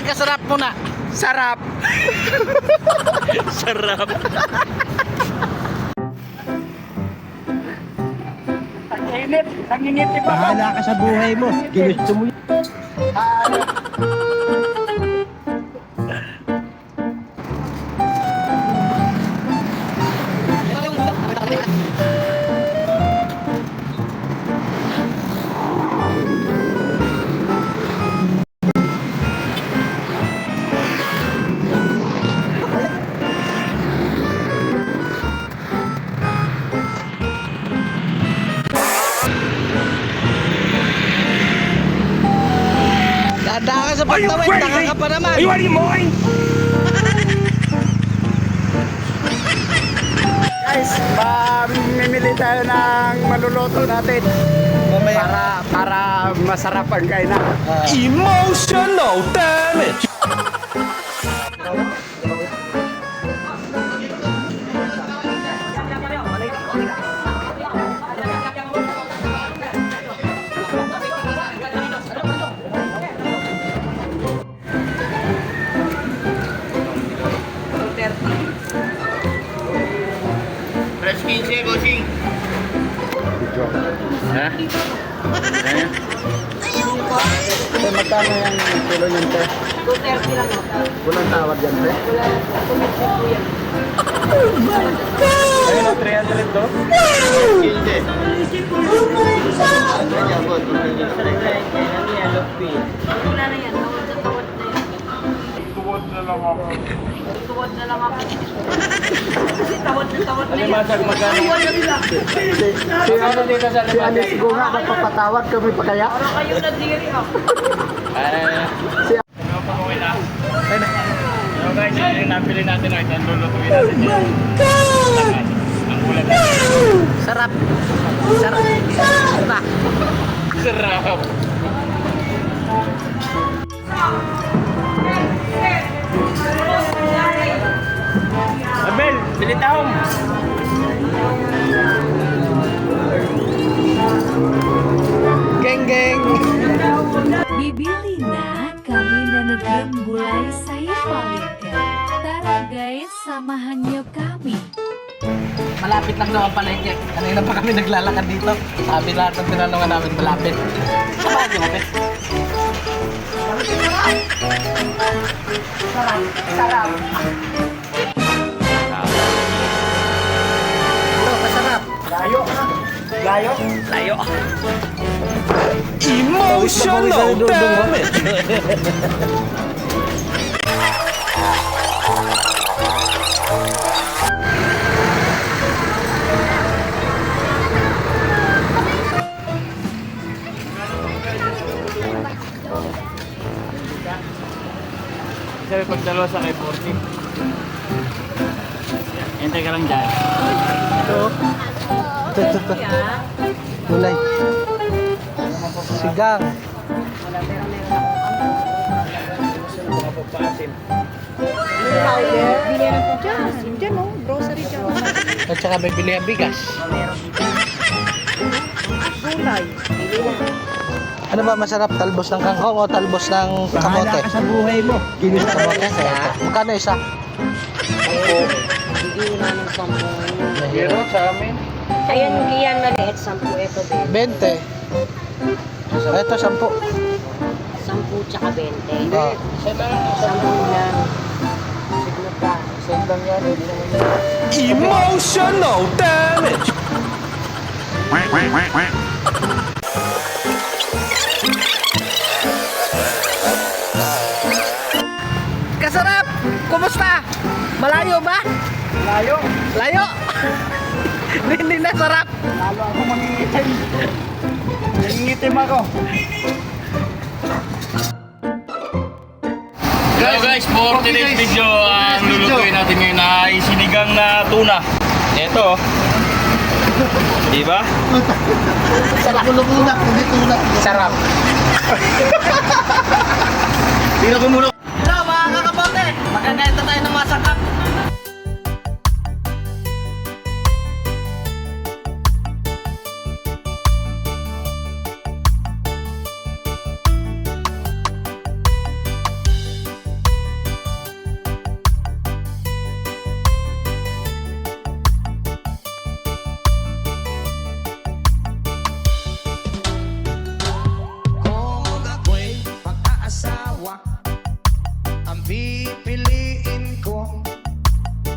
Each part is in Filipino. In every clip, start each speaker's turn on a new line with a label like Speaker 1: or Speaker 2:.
Speaker 1: kasarap mo na.
Speaker 2: Sarap.
Speaker 1: Sarap.
Speaker 2: Init. Nangingitim ako.
Speaker 3: Bahala ka sa buhay mo. Ginusto mo yun.
Speaker 1: Dada ka sa pagtawid, taka ka pa naman.
Speaker 2: Are you out of your mind? Guys, mamimili tayo ng maluluto natin.
Speaker 1: Mamaya.
Speaker 2: Para masarap ang kainan.
Speaker 3: Emotional damage.
Speaker 1: Fresh 15, bossing. Ha?
Speaker 2: So, magkano yung kilo niyan, te?
Speaker 4: 230 lang ako.
Speaker 2: Walang tawad yan, te?
Speaker 4: Wala, commitment po yan.
Speaker 2: Ayun ang 300 do?
Speaker 1: 15.
Speaker 4: Wala na yan, tawad na tawad na yan.
Speaker 2: Tuwad na lang ako.
Speaker 4: Tuwad na lang ako. Kasi tawad na tawad na yan.
Speaker 2: Alimasag magkano? Si ano dito sa si Alice Gunga, nagpapatawad kami pa kaya?
Speaker 4: Parang kayo na diri ako.
Speaker 2: So guys, yung napili natin ay ang lulutuin natin yan. Ang ulat
Speaker 1: Sarap. Sarap. Sarap.
Speaker 2: sarap. Abel, bilitaw.
Speaker 1: Geng geng.
Speaker 5: Bibili na kami na naging gulay saya paligid. Tara guys, samahan niyo kami.
Speaker 1: Malapit lang daw ang palengke. Kanina pa kami naglalakad dito. Sabi lahat ng tinanungan namin malapit. Samahan niyo kami. Hello, masarap.
Speaker 2: Layo. Layo.
Speaker 1: Layo.
Speaker 3: Emotional damage.
Speaker 2: Sabi pag dalawa sa kay 40. Hintay ka lang dyan.
Speaker 1: Ito. Ito. Gulay. Sigang.
Speaker 4: Diyan o, grocery dyan.
Speaker 1: At saka bibili ang bigas.
Speaker 4: Gulay.
Speaker 1: Ano ba masarap? Talbos ng kangkong o talbos ng
Speaker 3: Bahala
Speaker 1: kamote?
Speaker 3: ka sa buhay mo. Ginusto mo
Speaker 1: Kamote?
Speaker 3: yun.
Speaker 1: Magkano isa?
Speaker 4: Bigyan na ng 10.
Speaker 2: Pero sa amin.
Speaker 4: Ayan, kiyan maliit, 10. Ito,
Speaker 1: 20. Ito, 10.
Speaker 4: 10 tsaka 20.
Speaker 1: Oh.
Speaker 4: 10 lang. Siguro pa.
Speaker 2: Send lang yan. Hindi naman yan.
Speaker 3: Emotional damage.
Speaker 1: Kasarap! Kumusta? Malayo ba?
Speaker 2: Layo.
Speaker 1: Layo! Hindi na sarap.
Speaker 2: Lalo ako mangingitim. Nangingitim ako. Hello guys, for today's video, ang lulutuin natin ngayon ay sinigang na tuna. Ito. Diba?
Speaker 3: Sarap tulog-tulog. Hindi tulog.
Speaker 1: Sarap.
Speaker 2: Tingnan ko muna.
Speaker 1: Hello mga kakabote! Magkakaita tayo ng masakap.
Speaker 6: pipiliin ko,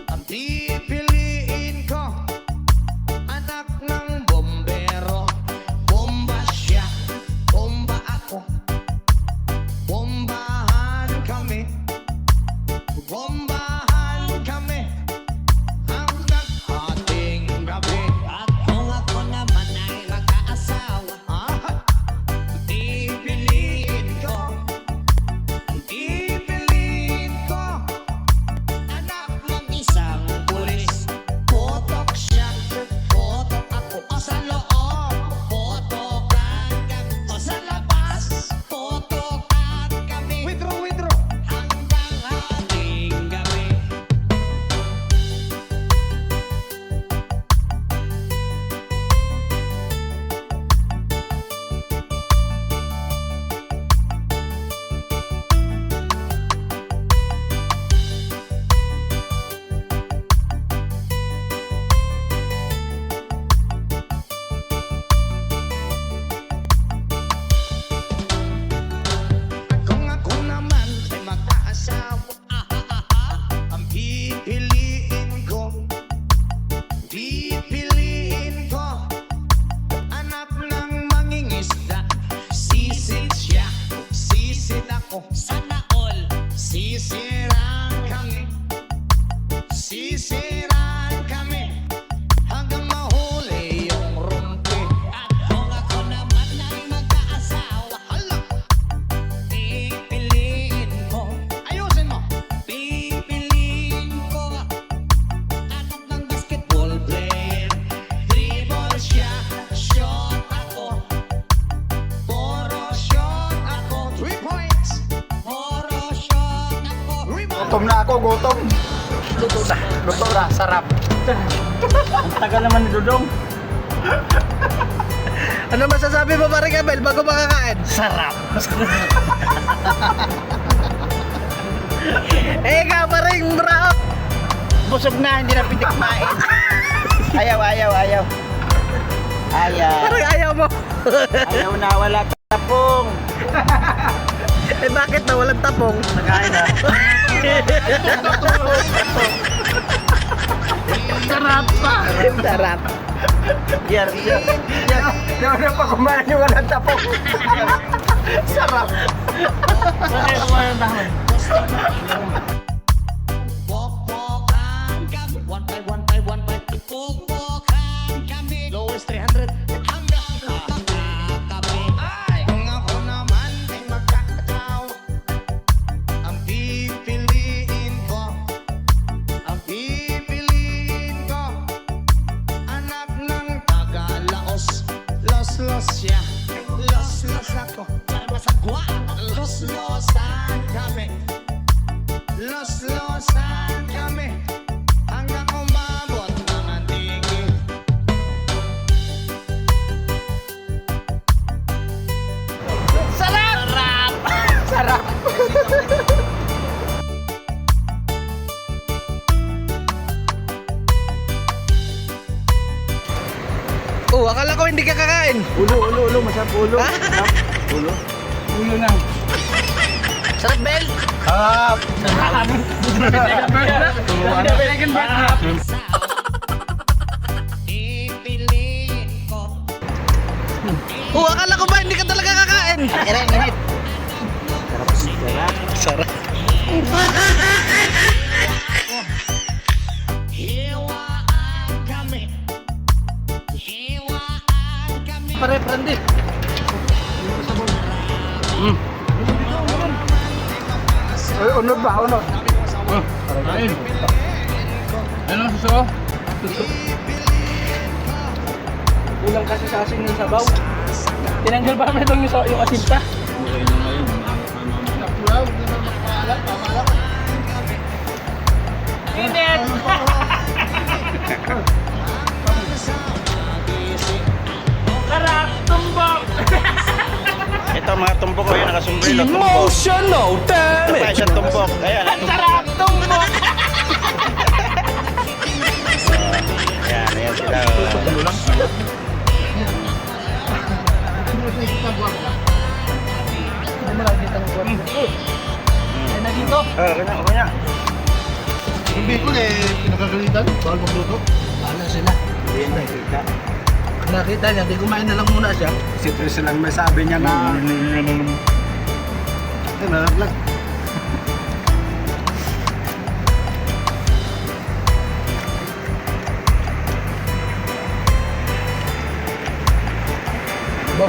Speaker 6: ang pipiliin ko, anak ng bombero. Bomba siya, bomba ako, bombahan kami, bombahan kami hanggang ating gabi. At kung ako naman ay mag-aasawa, pipiliin ko, pipiliin ko, anak ng isang pulis. Potok siya, potok ako, o sa loob, potokan kami, o sa labas, potokan kami. Withdraw, withdraw. Hanggang ating gabi. Kung ako naman ay mag-aasawa, ang pipiliin ko, pipiliin ko, anak ng mangingisda. Sisid siya, sisid ako, sana all sisiran kami, sisiran kami hanggang mahuli yung rumpi. At kung ako naman ay mag-aasawa, hala, pipiliin ko, ayusin mo, pipiliin ko, anak ng basketball player. Dribble siya, shot ako, puro shot ako, 3 points, puro shot ako, rebound.
Speaker 3: Gutom na ako, gutom.
Speaker 1: Gusto na, sarap.
Speaker 2: Ang tagal naman ni Dudong.
Speaker 1: Ano masasabi mo pare Abel bago makakain? Sarap. Ikaw paring Braot.
Speaker 3: Busog na, hindi na pitikmain. Ayaw.
Speaker 1: Parang ayaw mo.
Speaker 3: Ayaw na, wala tapong.
Speaker 1: Eh bakit na walang tapong?
Speaker 3: Nakain na.
Speaker 1: Sarap pa. Sarap.
Speaker 3: Yan. Daw na pa kumain yung walang tapong. Sarap.
Speaker 6: Pokpokan kami, one by one by pokpokan kami. Lowest 300 hanggang makakabi. Kung ako naman ay magkakatawa, ang pipiliin ko, ang pipiliin ko, anak ng Tagalaos. Los siya, los ako, masagwa, los-losan kami. Los-losan kami hanggang umabot ng antigil.
Speaker 1: Sarap. Oh, akala ko hindi ka kakain.
Speaker 3: Ulo, masarap ulo.
Speaker 1: Ha?
Speaker 3: Ulo na.
Speaker 1: Sarap, Bel.
Speaker 3: Sarap.
Speaker 6: Pipiliin ko.
Speaker 1: Oh, akala ko ba hindi ka talaga kakain?
Speaker 3: Init.
Speaker 1: Sarap.
Speaker 6: Hiwaan kami. Hiwaan kami.
Speaker 1: Pare, Prandi.
Speaker 3: Ay, unod ba? Unod.
Speaker 2: Kain. Ano suso?
Speaker 1: Ulang kasi sa asin ng sabaw. Tinanggal ba naman itong yung asinta? Init! Sarap! Tumbok!
Speaker 3: Ito mga tumpok ko yun, nakasumbrilo.
Speaker 2: Emotional
Speaker 3: Ito pa isang tumpok. Ayan.
Speaker 1: Sarap! Tumbok!
Speaker 3: Ayan sila.
Speaker 1: Ano mo lang dito ng dito.
Speaker 3: Okay na.
Speaker 7: Yung Bicol pinagagalitan. Bawal magluto.
Speaker 1: Wala sila.
Speaker 3: Hindi yan nakikita.
Speaker 1: Pag nakita niya, di kumain na lang muna siya.
Speaker 7: Si Tris lang may sabi niya na nalaglag.
Speaker 1: Bo.